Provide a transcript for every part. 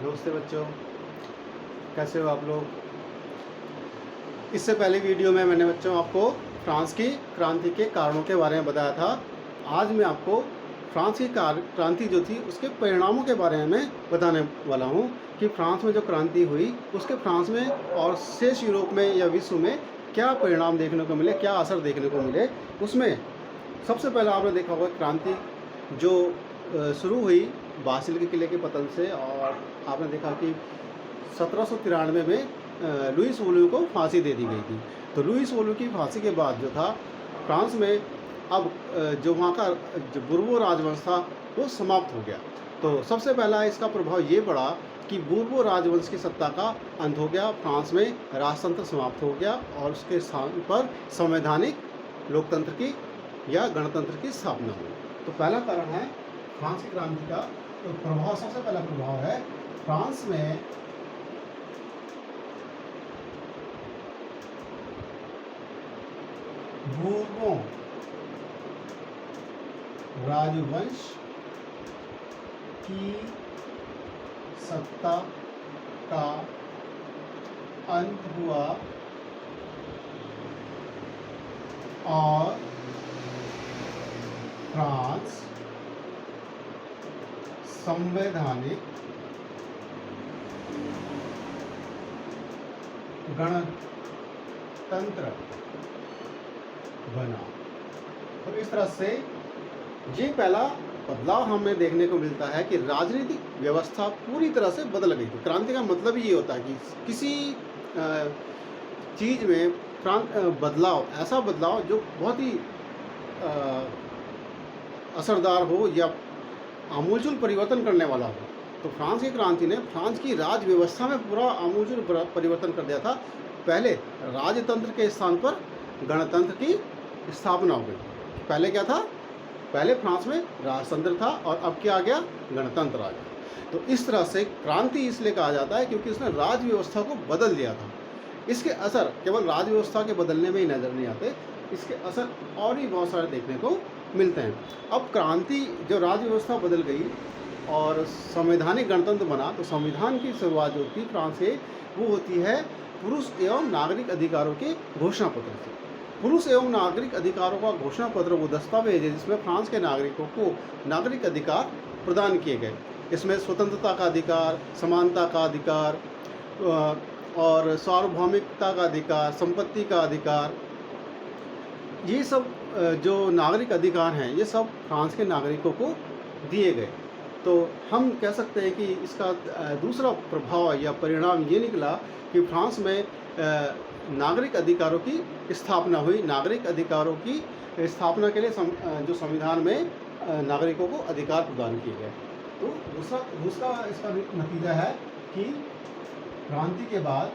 नमस्ते बच्चों, कैसे हो आप लोग। इससे पहले वीडियो में मैंने बच्चों आपको फ्रांस की क्रांति के कारणों के बारे में बताया था। आज मैं आपको फ्रांस की क्रांति जो थी उसके परिणामों के बारे में बताने वाला हूँ कि फ्रांस में जो क्रांति हुई उसके फ्रांस में और शेष यूरोप में या विश्व में क्या परिणाम देखने को मिले, क्या असर देखने को मिले। उसमें सबसे पहले आपने देखा होगा क्रांति जो शुरू हुई बासिल के किले के पतन से, और आपने देखा कि 1793 में लुईस वोल्यू को फांसी दे दी गई थी। तो लुईस वोल्यू की फांसी के बाद जो था फ्रांस में अब जो वहाँ का जो बुर्बो राजवंश था वो समाप्त हो गया। तो सबसे पहला इसका प्रभाव ये पड़ा कि बुर्बो राजवंश की सत्ता का अंत हो गया, फ्रांस में राजतंत्र समाप्त हो गया और उसके स्थान पर संवैधानिक लोकतंत्र की या गणतंत्र की स्थापना हुई। तो पहला कारण है फ्रांस की क्रांति का प्रभाव। सबसे पहला प्रभाव है फ्रांस में बूर्बों राजवंश की सत्ता का अंत हुआ और फ्रांस संवैधानिक गणतंत्र बना। तो इस तरह से ये पहला बदलाव हमें देखने को मिलता है कि राजनीतिक व्यवस्था पूरी तरह से बदल गई थी। क्रांति का मतलब ही ये होता है कि किसी चीज़ में बदलाव, ऐसा बदलाव जो बहुत ही असरदार हो या आमूलचूल परिवर्तन करने वाला हो। तो फ्रांस की क्रांति ने फ्रांस की राज व्यवस्था में पूरा आमूलचूल परिवर्तन कर दिया था। पहले राजतंत्र के स्थान पर गणतंत्र की स्थापना हो गई। पहले क्या था? पहले फ्रांस में राजतंत्र था और अब क्या आ गया? गणतंत्र आ गया। तो इस तरह से क्रांति इसलिए कहा जाता है क्योंकि उसने राज व्यवस्था को बदल दिया था। इसके असर केवल राज व्यवस्था के बदलने में ही नज़र नहीं आते, इसके असर और भी बहुत सारे देखने को मिलते हैं। अब क्रांति जो राज्य व्यवस्था बदल गई और संवैधानिक गणतंत्र बना, तो संविधान की शुरुआत जो थी फ्रांस से वो होती है पुरुष एवं नागरिक अधिकारों के घोषणा पत्र से। पुरुष एवं नागरिक अधिकारों का घोषणा पत्र वो दस्तावेज है जिसमें फ्रांस के नागरिकों को नागरिक अधिकार प्रदान किए गए। इसमें स्वतंत्रता का अधिकार, समानता का अधिकार और सार्वभौमिकता का अधिकार, संपत्ति का अधिकार, ये सब जो नागरिक अधिकार हैं ये सब फ्रांस के नागरिकों को दिए गए। तो हम कह सकते हैं कि इसका दूसरा प्रभाव या परिणाम ये निकला कि फ्रांस में नागरिक अधिकारों की स्थापना हुई। नागरिक अधिकारों की स्थापना के लिए जो संविधान में नागरिकों को अधिकार प्रदान किए गए। तो दूसरा इसका नतीजा है कि क्रांति के बाद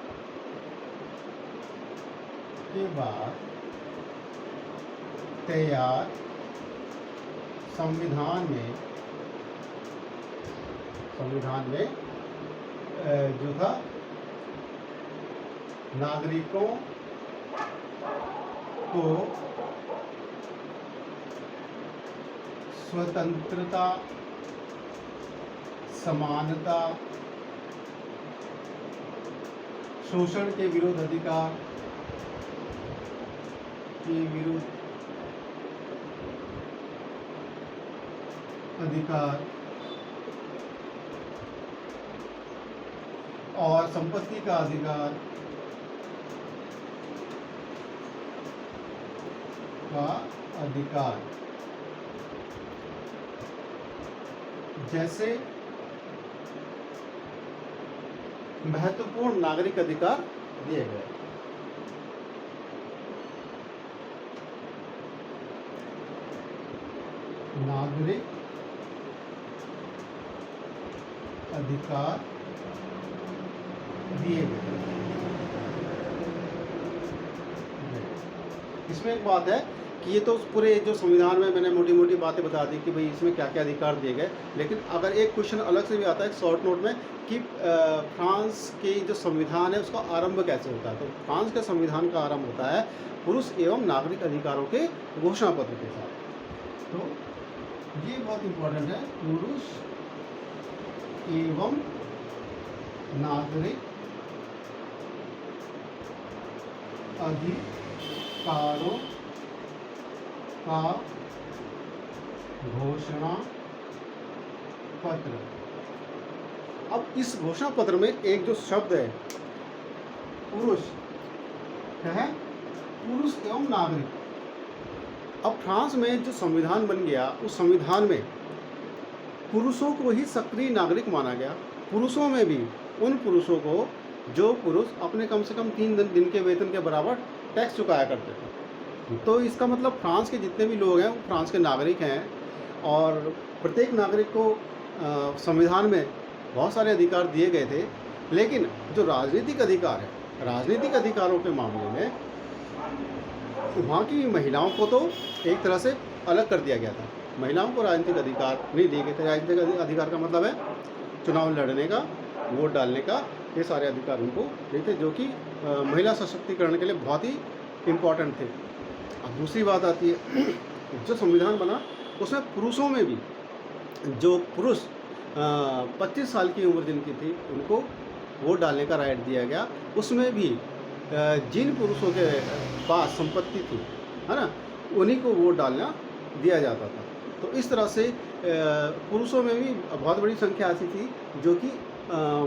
तैयार संविधान में जो था नागरिकों को स्वतंत्रता, समानता, शोषण के विरुद्ध अधिकार और संपत्ति का अधिकार जैसे महत्वपूर्ण नागरिक अधिकार दिए गए। नागरिक अधिकार दिए गए। इसमें एक बात है कि ये तो पूरे जो संविधान में मैंने मोटी मोटी बातें बता दी कि भाई इसमें क्या क्या अधिकार दिए गए, लेकिन अगर एक क्वेश्चन अलग से भी आता है शॉर्ट नोट में कि फ्रांस के जो संविधान है उसका आरंभ कैसे होता है, तो फ्रांस के संविधान का आरंभ होता है पुरुष एवं नागरिक अधिकारों के घोषणा पत्र के साथ। तो ये बहुत इम्पोर्टेंट है, पुरुष एवं नागरिक अधिकारों का घोषणा पत्र। अब इस घोषणा पत्र में एक जो शब्द है पुरुष, क्या है? पुरुष एवं नागरिक। अब फ्रांस में जो संविधान बन गया, उस संविधान में पुरुषों को ही सक्रिय नागरिक माना गया। पुरुषों में भी उन पुरुषों को जो पुरुष अपने कम से कम 3 दिन के वेतन के बराबर टैक्स चुकाया करते थे। तो इसका मतलब फ्रांस के जितने भी लोग हैं वो फ्रांस के नागरिक हैं, और प्रत्येक नागरिक को संविधान में बहुत सारे अधिकार दिए गए थे। लेकिन जो राजनीतिक अधिकार है, राजनीतिक अधिकारों के मामले में वहाँ की महिलाओं को तो एक तरह से अलग कर दिया गया था। महिलाओं को राजनीतिक अधिकार नहीं दिए गए थे। राजनीतिक अधिकार का मतलब है चुनाव लड़ने का, वोट डालने का, ये सारे अधिकार उनको नहीं थे, जो कि महिला सशक्तिकरण के लिए बहुत ही इम्पोर्टेंट थे। अब दूसरी बात आती है, जो संविधान बना उसमें पुरुषों में भी, जो पुरुष 25 साल की उम्र जिनकी थी उनको वोट डालने का राइट दिया गया। उसमें भी जिन पुरुषों के पास संपत्ति थी, है ना, उन्हीं को वोट डालना दिया जाता था। तो इस तरह से पुरुषों में भी बहुत बड़ी संख्या ऐसी थी जो कि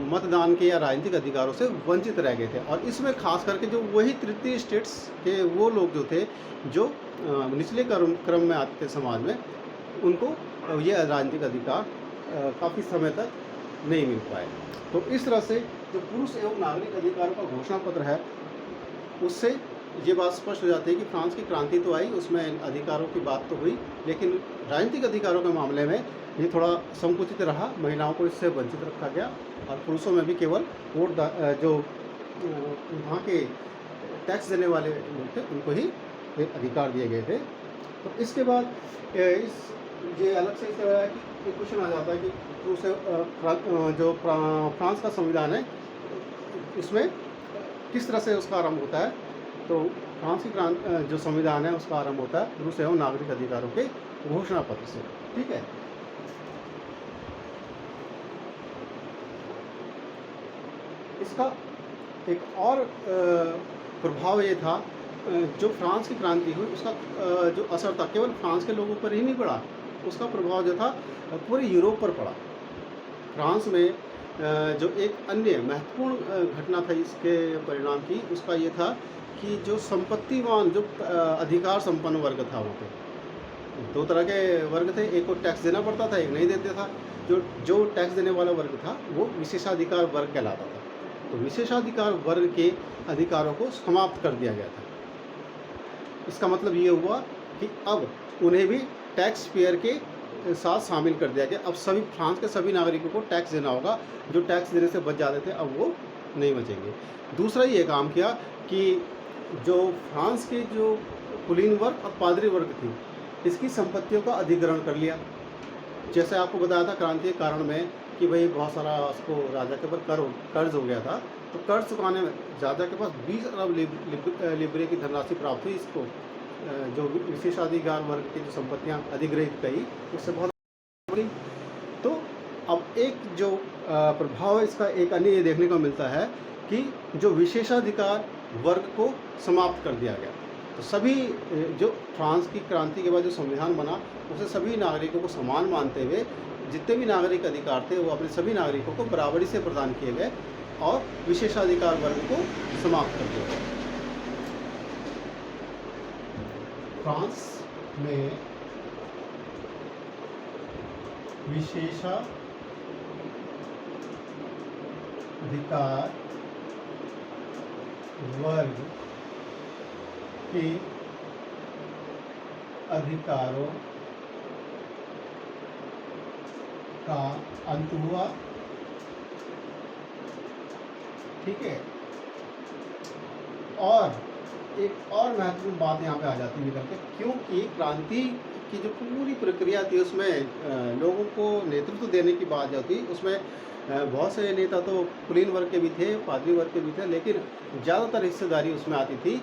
मतदान के या राजनीतिक अधिकारों से वंचित रह गए थे। और इसमें खास करके जो वही तृतीय स्टेट्स के वो लोग जो थे, जो निचले क्रम में आते थे समाज में, उनको ये राजनीतिक अधिकार काफ़ी समय तक नहीं मिल पाए। तो इस तरह से जो पुरुष एवं नागरिक अधिकारों का घोषणा पत्र है, उससे ये बात स्पष्ट हो जाती है कि फ्रांस की क्रांति तो आई, उसमें अधिकारों की बात तो हुई, लेकिन राजनीतिक अधिकारों के मामले में ये थोड़ा संकुचित रहा। महिलाओं को इससे वंचित रखा गया, और पुरुषों में भी केवल वोट जो वहाँ के टैक्स देने वाले लोग थे उनको ही अधिकार दिए गए थे। तो इसके बाद ये अलग से इससे है कि एक क्वेश्चन आ जाता है कि जो फ्रांस का संविधान है, इसमें किस तरह से उसका आरंभ होता है। तो फ्रांस की जो संविधान है उसका आरंभ होता है पुरुष एवं नागरिक अधिकारों के घोषणा पत्र से। ठीक है, इसका एक और प्रभाव ये था, जो फ्रांस की क्रांति हुई उसका जो असर था केवल फ्रांस के लोगों पर ही नहीं पड़ा, उसका प्रभाव जो था पूरे यूरोप पर पड़ा। फ्रांस में जो एक अन्य महत्वपूर्ण घटना था इसके परिणाम की, उसका ये था कि जो संपत्तिवान, जो अधिकार संपन्न वर्ग था, वहाँ पे 2 तरह के वर्ग थे। एक को टैक्स देना पड़ता था, एक नहीं देता था। जो टैक्स देने वाला वर्ग था वो विशेषाधिकार वर्ग कहलाता था। तो विशेषाधिकार वर्ग के अधिकारों को समाप्त कर दिया गया था। इसका मतलब ये हुआ कि अब उन्हें भी टैक्स पेयर के साथ शामिल कर दिया गया। अब सभी फ्रांस के सभी नागरिकों को टैक्स देना होगा। जो टैक्स देने से बच जाते थे अब वो नहीं बचेंगे। दूसरा ये काम किया कि जो फ्रांस के जो कुलीन वर्ग और पादरी वर्ग थी, इसकी संपत्तियों का अधिग्रहण कर लिया। जैसे आपको बताया था क्रांति के कारण में कि भाई बहुत सारा उसको राजा के ऊपर कर्ज हो गया था। तो कर्ज चुकाने में राजा के पास 20 अरब लिब्रे की धनराशि प्राप्त हुई। इसको जो विशेषाधिकार वर्ग की जो संपत्तियाँ अधिग्रहित करी, उससे बहुत बड़ी। तो अब एक जो प्रभाव है इसका, एक अन्य ये देखने को मिलता है कि जो विशेषाधिकार वर्ग को समाप्त कर दिया गया। तो सभी जो फ्रांस की क्रांति के बाद जो संविधान बना, उसे सभी नागरिकों को समान मानते हुए जितने भी नागरिक अधिकार थे वो अपने सभी नागरिकों को बराबरी से प्रदान किए गए और विशेषाधिकार वर्ग को समाप्त कर दिया गया। फ्रांस में विशेषाधिकार वर्ग के अधिकारों का अंत हुआ। ठीक है, और एक और महत्वपूर्ण बात यहाँ पे आ जाती है निकल के, क्योंकि क्रांति की जो पूरी प्रक्रिया थी उसमें लोगों को नेतृत्व देने की बात जो थी उसमें बहुत से नेता तो कुलीन वर्ग के भी थे, पादरी वर्ग के भी थे, लेकिन ज़्यादातर हिस्सेदारी उसमें आती थी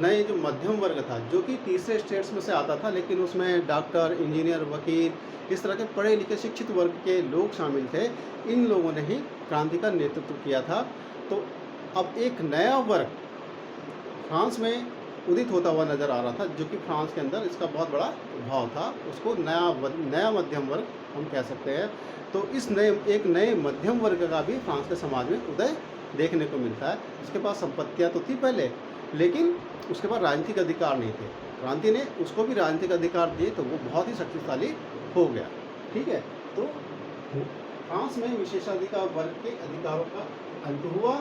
नए जो मध्यम वर्ग था, जो कि तीसरे स्टेट्स में से आता था, लेकिन उसमें डॉक्टर, इंजीनियर, वकील, इस तरह के पढ़े लिखे शिक्षित वर्ग के लोग शामिल थे। इन लोगों ने ही क्रांति का नेतृत्व किया था। तो अब एक नया वर्ग फ्रांस में उदित होता हुआ नज़र आ रहा था, जो कि फ्रांस के अंदर इसका बहुत बड़ा प्रभाव था। उसको नया मध्यम वर्ग हम कह सकते हैं। तो इस एक नए मध्यम वर्ग का भी फ्रांस के समाज में उदय देखने को मिलता है। उसके पास संपत्तियां तो थी पहले, लेकिन उसके पास राजनीतिक अधिकार नहीं थे। क्रांति ने उसको भी राजनीतिक अधिकार दिए, तो वो बहुत ही शक्तिशाली हो गया। ठीक है, तो फ्रांस में विशेषाधिकार वर्ग के अधिकारों का अंत हुआ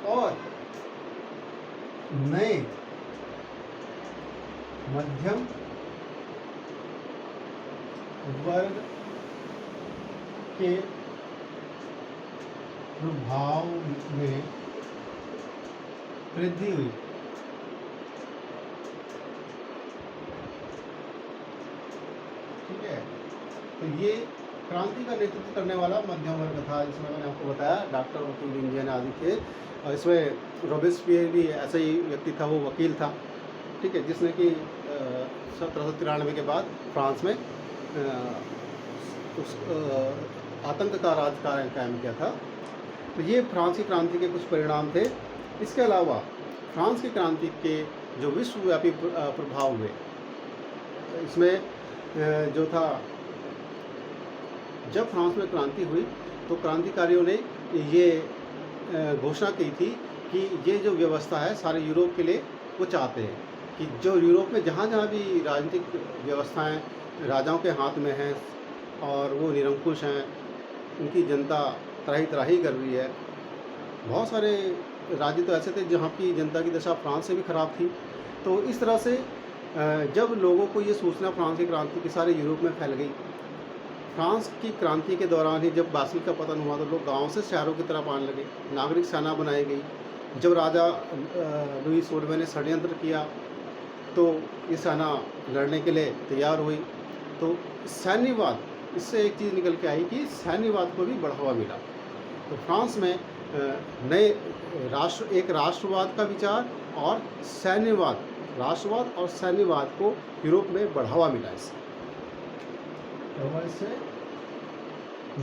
और नए मध्यम वर्ग के प्रभाव में वृद्धि हुई। ठीक है, तो ये क्रांति का नेतृत्व करने वाला मध्यम वर्ग था, जिसमें मैंने आपको बताया डॉक्टर, वकील, इंजीनियर आदि थे। और इसमें रॉबेस्पियर भी ऐसा ही व्यक्ति था, वो वकील था। ठीक है, जिसने कि 1793 के बाद फ्रांस में उस आतंक का राज कायम किया था। तो ये फ्रांस की क्रांति के कुछ परिणाम थे। इसके अलावा फ्रांस की क्रांति के जो विश्वव्यापी प्रभाव हुए, इसमें जो था, जब फ्रांस में क्रांति हुई तो क्रांतिकारियों ने ये घोषणा की थी कि ये जो व्यवस्था है सारे यूरोप के लिए वो चाहते हैं कि जो यूरोप में जहाँ जहाँ भी राजनीतिक व्यवस्थाएं राजाओं के हाथ में हैं और वो निरंकुश हैं, उनकी जनता त्राही त्राही कर रही है। बहुत सारे राज्य तो ऐसे थे जहाँ की जनता की दशा फ्रांस से भी ख़राब थी। तो इस तरह से जब लोगों को ये सूचना फ्रांस की क्रांति की सारे यूरोप में फैल गई, फ्रांस की क्रांति के दौरान ही जब बासिल का पतन हुआ तो लोग गाँव से शहरों की तरफ आने लगे, नागरिक सेना बनाई गई। जब राजा लुई 16वें ने षड्यंत्र किया तो ये सेना लड़ने के लिए तैयार हुई। तो सैन्यवाद, इससे एक चीज़ निकल के आई कि सैन्यवाद को भी बढ़ावा मिला। तो फ्रांस में एक राष्ट्रवाद का विचार और सैन्यवाद, राष्ट्रवाद और सैन्यवाद को यूरोप में बढ़ावा मिला। इससे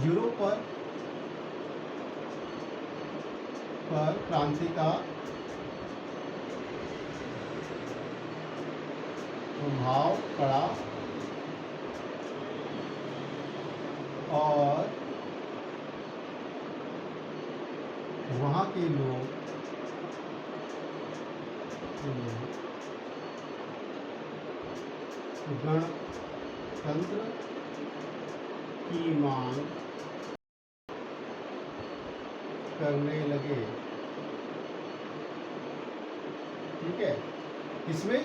यूरोप पर क्रांति का प्रभाव पड़ा और वहाँ के लोग गणतंत्र की मांग करने लगे। ठीक है, इसमें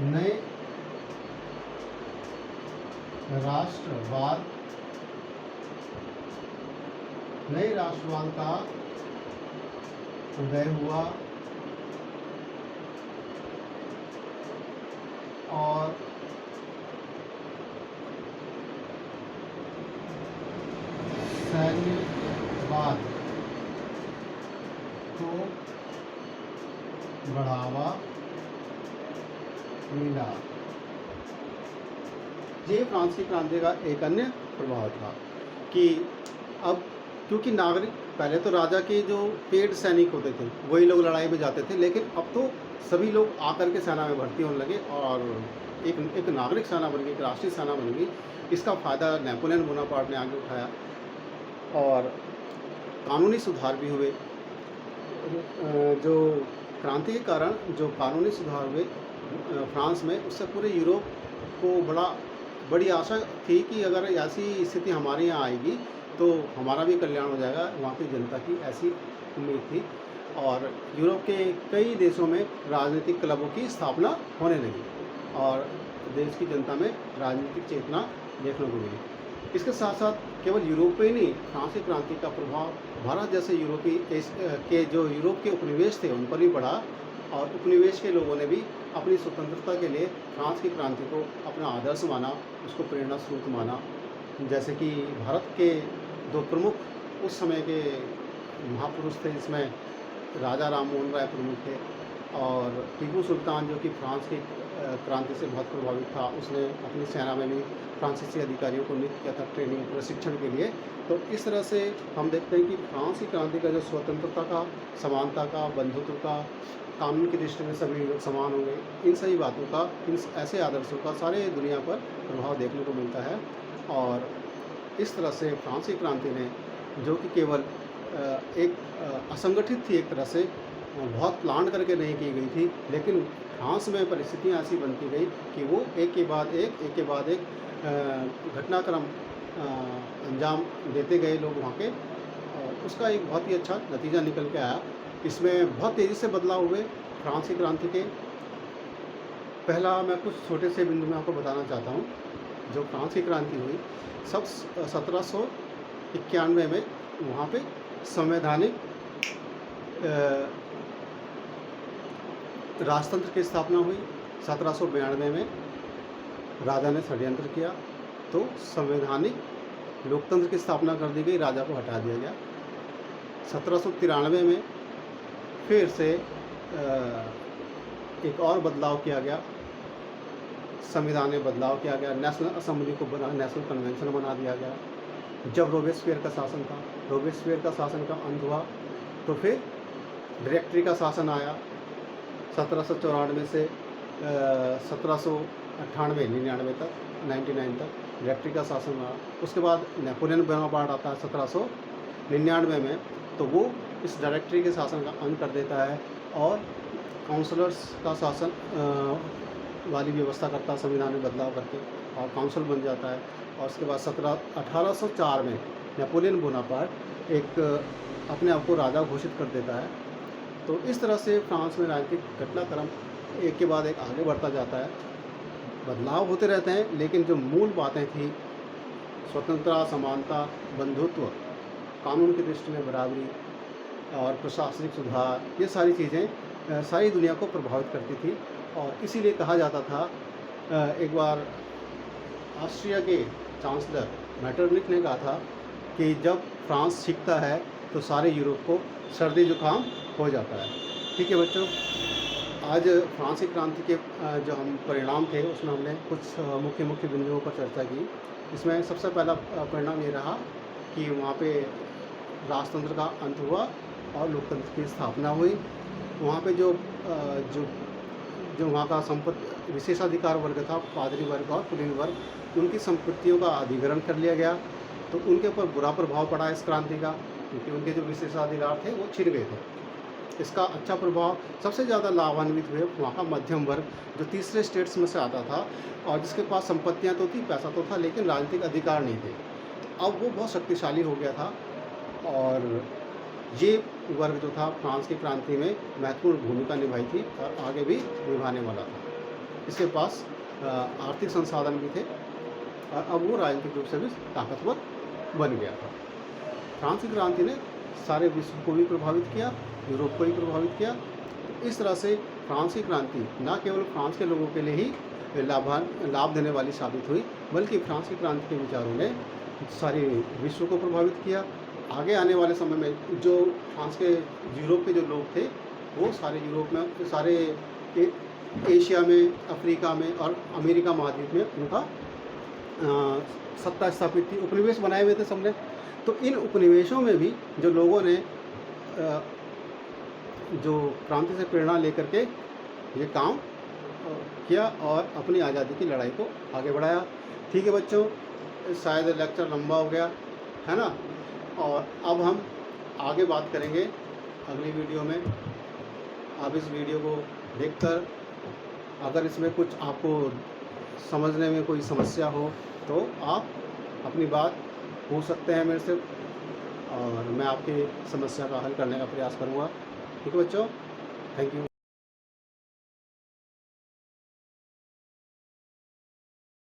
नए राष्ट्रवाद का उदय हुआ और सैन्यवाद को बढ़ावा मिला। ये फ्रांस की क्रांति का एक अन्य प्रभाव था कि अब क्योंकि नागरिक, पहले तो राजा के जो पेड सैनिक होते थे वही लोग लड़ाई में जाते थे, लेकिन अब तो सभी लोग आकर के सेना में भर्ती होने लगे और एक नागरिक सेना बन गई, एक राष्ट्रीय सेना बन गई। इसका फ़ायदा नेपोलियन बोनापार्ट ने आगे उठाया और कानूनी सुधार भी हुए। जो क्रांति के कारण जो कानूनी सुधार हुए फ्रांस में, उससे पूरे यूरोप को बड़ी आशा थी कि अगर ऐसी स्थिति हमारे यहाँ आएगी तो हमारा भी कल्याण हो जाएगा। वहाँ की जनता की ऐसी उम्मीद थी और यूरोप के कई देशों में राजनीतिक क्लबों की स्थापना होने लगी और देश की जनता में राजनीतिक चेतना देखने को मिली। इसके साथ साथ केवल यूरोप पे ही नहीं, फ्रांस की क्रांति का प्रभाव भारत जैसे यूरोप के जो यूरोप के उपनिवेश थे उन पर भी पड़ा और उपनिवेश के लोगों ने भी अपनी स्वतंत्रता के लिए फ्रांस की क्रांति को अपना आदर्श माना, उसको प्रेरणा स्रोत माना। जैसे कि भारत के दो प्रमुख उस समय के महापुरुष थे, जिसमें राजा राम मोहन राय प्रमुख थे और टीपू सुल्तान, जो कि फ्रांस की क्रांति से बहुत प्रभावित था। उसने अपनी सेना में भी फ्रांसीसी अधिकारियों को नियुक्त किया था ट्रेनिंग प्रशिक्षण के लिए। तो इस तरह से हम देखते हैं कि फ्रांस की क्रांति का जो स्वतंत्रता का, समानता का, बंधुत्व का, कानून की दृष्टि में सभी लोग समान होंगे, इन सही बातों का, इन ऐसे आदर्शों का सारे दुनिया पर प्रभाव देखने को मिलता है। और इस तरह से फ्रांस की क्रांति ने, जो कि केवल एक असंगठित थी, एक तरह से बहुत प्लान करके नहीं की गई थी, लेकिन फ्रांस में परिस्थितियाँ ऐसी बनती गई कि वो एक के बाद एक घटनाक्रम अंजाम देते गए लोग वहाँ के, और उसका एक बहुत ही अच्छा नतीजा निकल के आया। इसमें बहुत तेज़ी से बदलाव हुए फ्रांस की क्रांति के। पहला मैं कुछ छोटे से बिंदु में आपको बताना चाहता हूँ। जो फ्रांस की क्रांति हुई, सब 1791 में वहाँ पे संवैधानिक राजतंत्र की स्थापना हुई। 1792 में राजा ने षड्यंत्र किया तो संवैधानिक लोकतंत्र की स्थापना कर दी गई, राजा को हटा दिया गया। 1793 में फिर से एक और बदलाव किया गया, संविधान में बदलाव किया गया, नेशनल असेंबली को नेशनल कन्वेंशन बना दिया गया। जब रोबेस्पियर का शासन था, रोबेस्पियर का शासन का अंत हुआ तो फिर डायरेक्टरी का शासन आया। 1794 से 1798-99 तक 99 तक डायरेक्टरी का शासन रहा। उसके बाद नेपोलियन बोनापार्ट आता है 1799 में, तो वो इस डायरेक्टरी के शासन का अंत कर देता है और काउंसलर्स का शासन वाली व्यवस्था करता है, संविधान में बदलाव करके, और काउंसिल बन जाता है। और उसके बाद 1804 में नेपोलियन बोनापार्ट एक अपने आप को राजा घोषित कर देता है। तो इस तरह से फ्रांस में राजनीतिक घटनाक्रम एक के बाद एक आगे बढ़ता जाता है, बदलाव होते रहते हैं, लेकिन जो मूल बातें थी, स्वतंत्रता, समानता, बंधुत्व, कानून की दृष्टि में बराबरी और प्रशासनिक सुधार, ये सारी चीज़ें सारी दुनिया को प्रभावित करती थी। और इसीलिए कहा जाता था, एक बार ऑस्ट्रिया के चांसलर मेटरनिक ने कहा था कि जब फ्रांस सीखता है तो सारे यूरोप को सर्दी जुकाम हो जाता है। ठीक है बच्चों, आज फ्रांस की क्रांति के जो हम परिणाम थे, उसमें हमने कुछ मुख्य बिंदुओं पर चर्चा की। इसमें सबसे पहला परिणाम ये रहा कि वहाँ पे राजतंत्र का अंत हुआ और लोकतंत्र की स्थापना हुई। वहाँ पे जो वहाँ का संपत्ति विशेषाधिकार वर्ग था, पादरी वर्ग और कुलीन वर्ग, उनकी संपत्तियों का अधिग्रहण कर लिया गया। तो उनके ऊपर बुरा प्रभाव पड़ा इस क्रांति का, क्योंकि उनके जो विशेषाधिकार थे वो छिन गए थे। इसका अच्छा प्रभाव सबसे ज़्यादा लाभान्वित हुए वहाँ का मध्यम वर्ग, जो तीसरे स्टेट्स में से आता था और जिसके पास संपत्तियाँ तो थी, पैसा तो था, लेकिन राजनीतिक अधिकार नहीं थे। तो अब वो बहुत शक्तिशाली हो गया था और ये वर्ग जो था फ्रांस की क्रांति में महत्वपूर्ण भूमिका निभाई थी और आगे भी निभाने वाला था। इसके पास आर्थिक संसाधन भी थे और अब वो राजनीतिक रूप से भी ताकतवर बन गया था। फ्रांस की क्रांति ने सारे विश्व को भी प्रभावित किया, यूरोप को भी प्रभावित किया। तो इस तरह से फ्रांस की क्रांति न केवल फ्रांस के लोगों के लिए ही लाभ देने वाली साबित हुई, बल्कि फ्रांस की क्रांति के विचारों ने सारे विश्व को प्रभावित किया। आगे आने वाले समय में जो फ्रांस के यूरोप के जो लोग थे, वो सारे यूरोप में, सारे एशिया में, अफ्रीका में और अमेरिका महाद्वीप में उनका सत्ता स्थापित थी। उपनिवेश बनाए हुए थे सबने। तो इन उपनिवेशों में भी जो लोगों ने जो क्रांति से प्रेरणा लेकर के ये काम किया और अपनी आज़ादी की लड़ाई को आगे बढ़ाया। ठीक है बच्चों, शायद लेक्चर लंबा हो गया है ना, और अब हम आगे बात करेंगे अगली वीडियो में। आप इस वीडियो को देखकर अगर इसमें कुछ आपको समझने में कोई समस्या हो तो आप अपनी बात पूछ सकते हैं मेरे से और मैं आपकी समस्या का हल करने का प्रयास करूँगा। ठीक है बच्चों, थैंक यू।